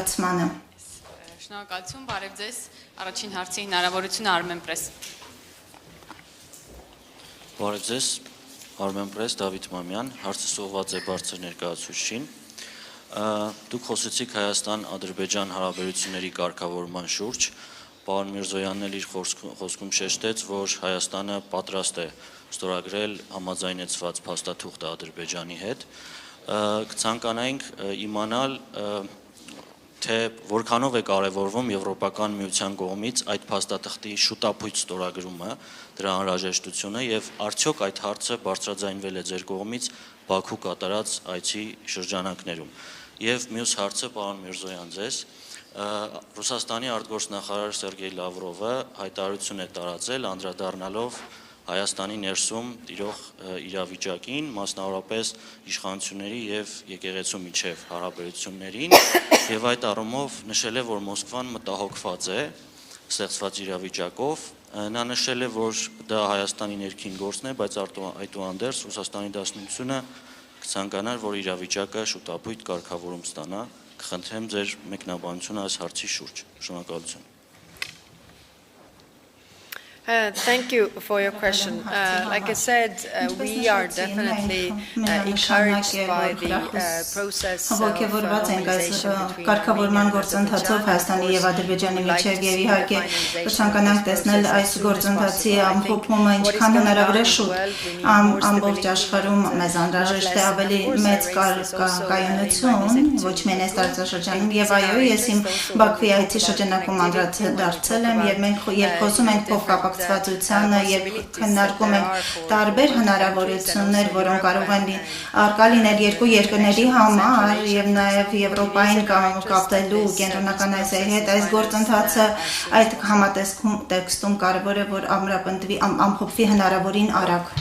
իրադարձմանը։ Շնորհակալություն, բարև ձեզ, առաջին հարցի հնարավորությունը Armenpress։ Բարև ձեզ, Armenpress, Դավիթ Մամյան, հարցը ուղղված է բարձր ներկայացուցչին։ Դուք խոսեցիք Հայաստան-Ադրբեջան հարաբերությունների կարգավորման շուրջ, պարոն Միրզոյանն էլ իր խոսքում շեշտեց, որ Հայաստանը պատրաստ է ստորագրել համաձայնեցված փաստաթուղթը Ադրբեջանի հետ։ Կցանկանայինք իմանալ, թե որքանով է կարևորվում Եվրոպական միության կողմից այդ փաստաթղթի շուտապույտ ստորագրումը, դրա անհրաժեշտությունը եւ արդյոք այդ հարցը բարձրաձայնվել է ձեր կողմից Բաքու կատարած այցի շրջանակներում։ Եվ մյուս հարցը, պարոն Միրզոյան, ձեզ Ռուսաստանի արտգործնախարար Սերգեյ Լավրովը հայտարարություն է տարածել անդրադառնալով Հայաստանի ներսում տիրող իրավիճակին, մասնավորապես իշխանությունների եւ եկեղեցու միջև հարաբերություններին, եւ այդ առումով նշել է, որ Մոսկվան մտահոգված է ստեղծված իրավիճակով, նա նշել է, որ դա Հայաստանի ներքին գործն է, բայց այդուհանդերձ Ռուսաստանի դաշնությունը կցանկանար, որ իրավիճակը շուտապույտ կարգավորում ստանա, կխնդրեմ ձեր մեկնաբանությունը այս հարցի շուրջ։ Շնորհակալություն։ Thank you for your question. Like I said, we are definitely encouraged by the process of normalization between կարգավորման գործընթացով Հայաստանի եւ Ադրբեջանի միջև եւ իհարկե կցանկանանք տեսնել այս գործընթացի ամփոփումը ինչքան հնարավոր է շուտ ամբողջ աշխարհում մեզ անհրաժեշտ է ավելի մեծ կայունություն ոչ միայն այս տարածաշրջանում եւ այո ես իմ Բաքվի այցի շրջանակում անդրադարձել եմ եւ մենք խոսում ենք փոխկապակցվածությանը եւ քննարկում ենք տարբեր հնարավորություններ, որոնք կարող են արկա լինել երկու երկրների համար եւ նաեւ Եվրոպային կապելու կենտրոնական Ասիայի հետ այս գործընթացը այդ համատեքստում կարևոր է որ ամրապնդվի ամփոփվի հնարավորին արագ։